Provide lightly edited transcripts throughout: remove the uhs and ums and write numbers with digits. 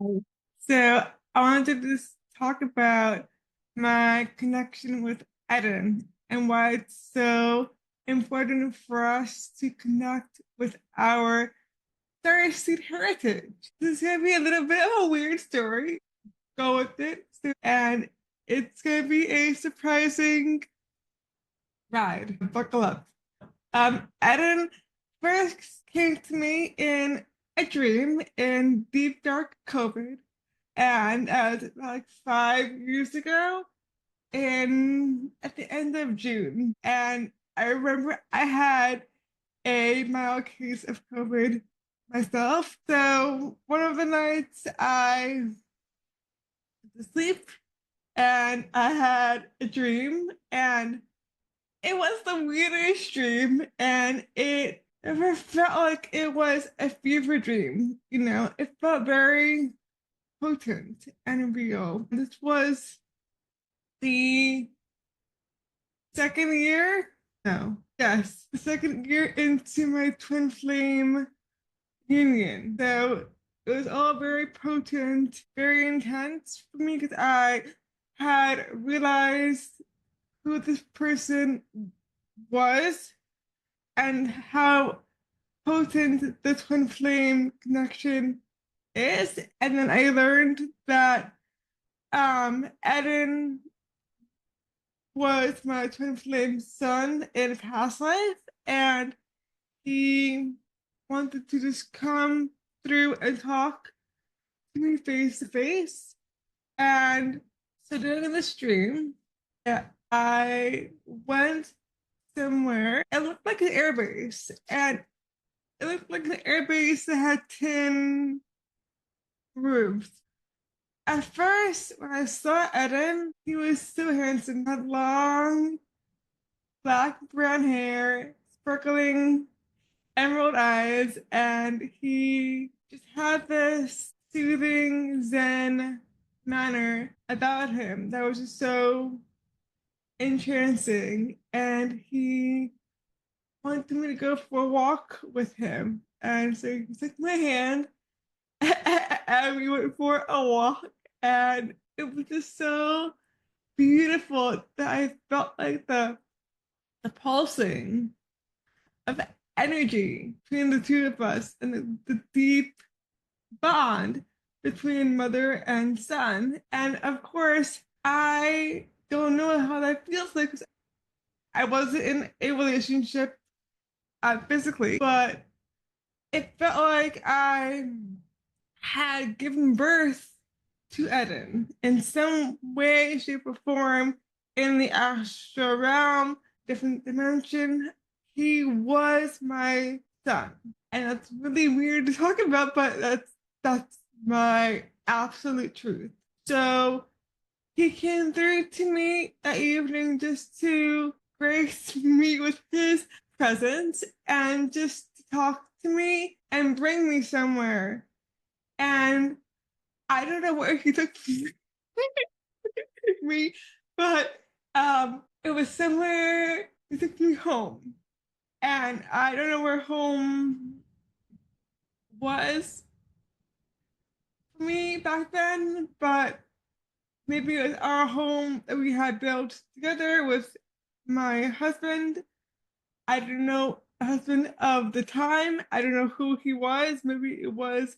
So I wanted to just talk about my connection with Eden and why it's so important for us to connect with our Starseed heritage. This is gonna be a little bit of a weird story. Go with it. And it's gonna be a surprising ride. Buckle up. Eden first came to me in a dream in deep dark COVID, and like 5 years ago, in at the end of June, and I remember I had a mild case of COVID myself. So one of the nights I went to sleep and I had a dream, and it was the weirdest dream, and it never felt like it was a fever dream. It felt very potent and real. This was the second year. No, yes, the second year into my twin flame union. So it was all very potent, very intense for me because I had realized who this person was and how potent the twin flame connection is. And then I learned that Eden was my twin flame son in a past life, and he wanted to just come through and talk to me face to face. And so during the stream, yeah, I went somewhere. It looked like an airbase, and it looked like an airbase that had tin roofs. At first, when I saw Eden, he was so handsome. Had long, black, brown hair, sparkling emerald eyes, and he just had this soothing Zen manner about him that was just so entrancing. And he wanted me to go for a walk with him. And so he took my hand and we went for a walk. And it was just so beautiful that I felt like the pulsing of energy between the two of us, and the deep bond between mother and son. And of course, I don't know how that feels like. I wasn't in a relationship physically, but it felt like I had given birth to Eden in some way, shape, or form in the astral realm, different dimension. He was my son. And that's really weird to talk about, but that's my absolute truth. So he came through to me that evening just to grace me with his presence and just to talk to me and bring me somewhere. And I don't know where he took me, but it was somewhere. He took me home, and I don't know where home was for me back then, but maybe it was our home that we had built together with my husband. I don't know, husband of the time. I don't know who he was. Maybe it was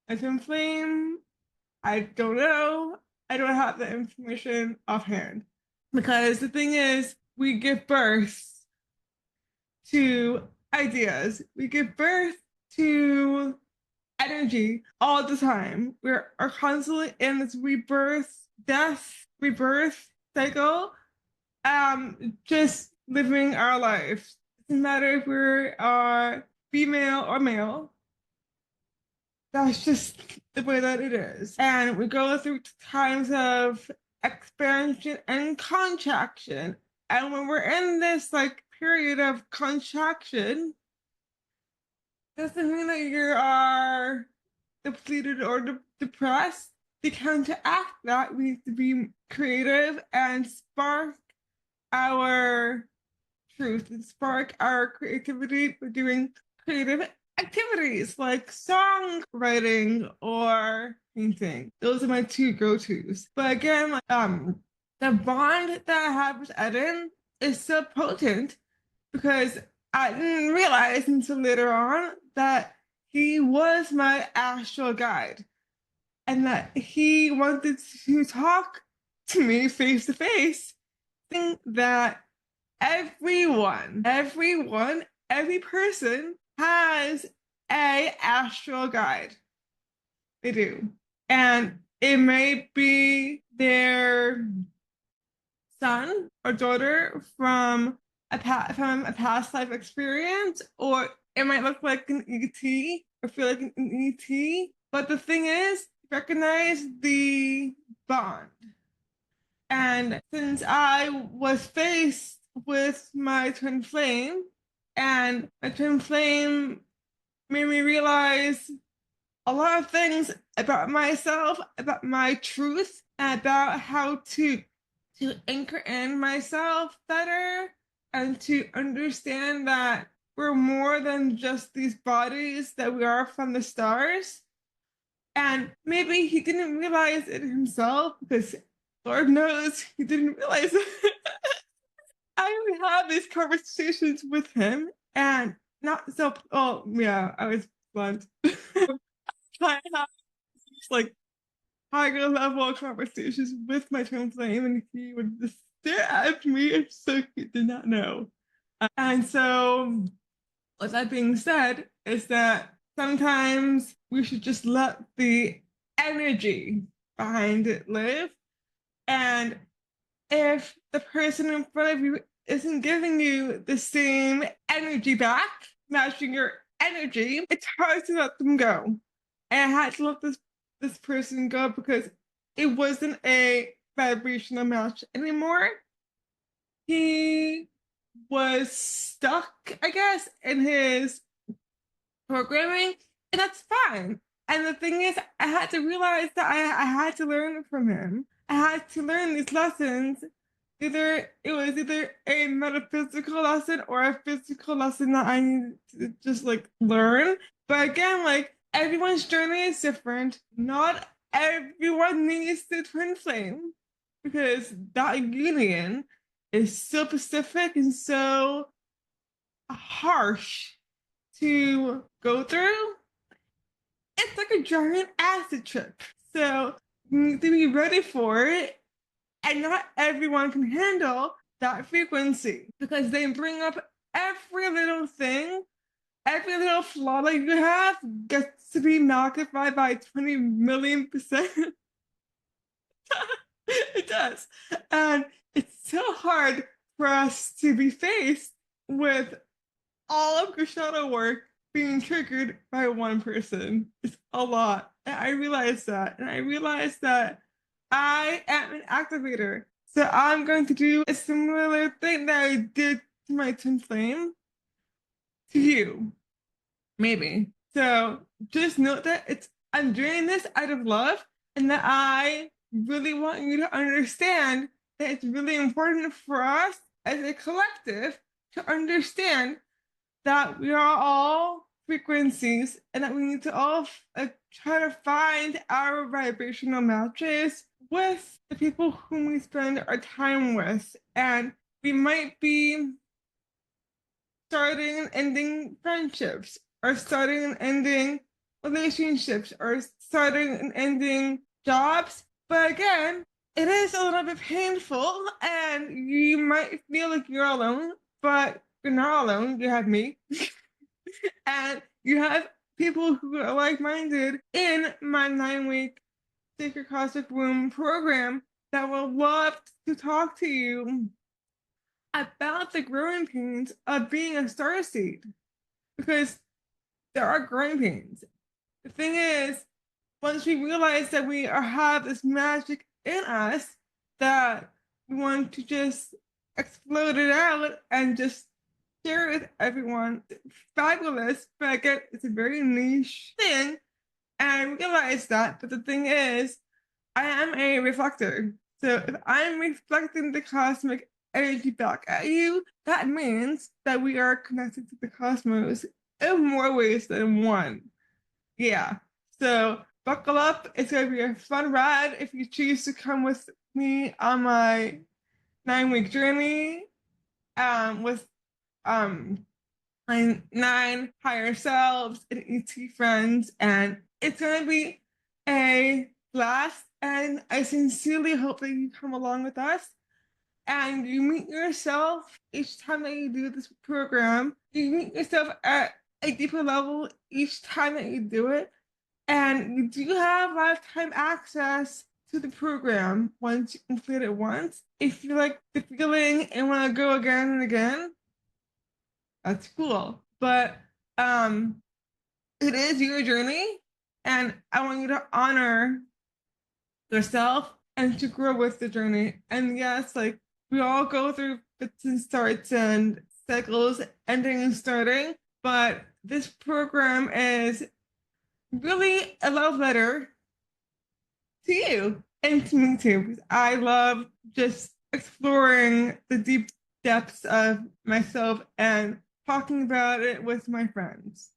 a twin flame. I don't know. I don't have the information offhand. Because the thing is, we give birth to ideas, we give birth to energy all the time. We are constantly in this rebirth, death, rebirth cycle, just living our lives. It doesn't matter if we are female or male. That's just the way that it is. And we go through times of expansion and contraction. And when we're in this like period of contraction, doesn't mean that you are depleted or depressed. To counteract that, we need to be creative and spark our truth and spark our creativity by doing creative activities like songwriting or painting. Those are my two go-tos. But again, like, the bond that I have with Eden is so potent because I didn't realize until later on that he was my astral guide and that he wanted to talk to me face to face. Think that every person has a astral guide. They do. And it may be their son or daughter from a past life experience, or it might look like an ET or feel like an ET. But the thing is, recognize the bond. And since I was faced with my twin flame, and my twin flame made me realize a lot of things about myself, about my truth, and about how to anchor in myself better and to understand that we're more than just these bodies that we are from the stars. And maybe he didn't realize it himself because Lord knows he didn't realize it. I would have these conversations with him and not so, oh yeah, I was blunt. I have these like higher level conversations with my twin flame, and he would just stare at me and so he did not know. And so, with that being said, is that sometimes we should just let the energy behind it live. And if the person in front of you isn't giving you the same energy back, matching your energy, it's hard to let them go. And I had to let this person go because it wasn't a vibrational match anymore. He was stuck, I guess, in his programming, and that's fine. And the thing is, I had to realize that I had to learn from him. I had to learn these lessons. Either it was either a metaphysical lesson or a physical lesson that I needed to just like learn. But again, like everyone's journey is different. Not everyone needs the twin flame because that union is so specific and so harsh to go through. It's like a giant acid trip. So you need to be ready for it. And not everyone can handle that frequency because they bring up every little thing, every little flaw that you have gets to be magnified by 20 million%. It does. And it's so hard for us to be faced with all of Krishna work being triggered by one person. It's a lot. And I realized that. And I realized that I am an activator. So I'm going to do a similar thing that I did to my twin flame to you. Maybe. So just note that I'm doing this out of love and that I really want you to understand that it's really important for us as a collective to understand that we are all frequencies and that we need to all try to find our vibrational matches with the people whom we spend our time with. And we might be starting and ending friendships, or starting and ending relationships, or starting and ending jobs. But again, it is a little bit painful, and you might feel like you're alone, but you're not alone. You have me. And you have people who are like-minded in my 9-week Sacred Cosmic Womb program that will love to talk to you about the growing pains of being a starseed, because there are growing pains. The thing is, once we realize that we have this magic in us, that we want to just explode it out and just share it with everyone. It's fabulous, but again, it's a very niche thing. And I realized that, but the thing is, I am a reflector. So if I'm reflecting the cosmic energy back at you, that means that we are connected to the cosmos in more ways than one. Yeah. So buckle up. It's going to be a fun ride if you choose to come with me on my 9-week journey with um my 9 higher selves and ET friends, and it's going to be a blast. And I sincerely hope that you come along with us and you meet yourself each time that you do this program. You meet yourself at a deeper level each time that you do it. And you do have lifetime access to the program once you complete it once. If you like the feeling and want to go again and again, that's cool. But it is your journey, and I want you to honor yourself and to grow with the journey. And yes, like we all go through fits and starts and cycles, ending and starting, but this program is really a love letter to you and to me too, because I love just exploring the deep depths of myself and talking about it with my friends.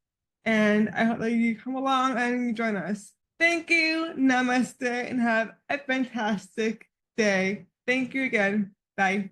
And I hope that you come along and you join us. Thank you, namaste, and have a fantastic day. Thank you again. Bye.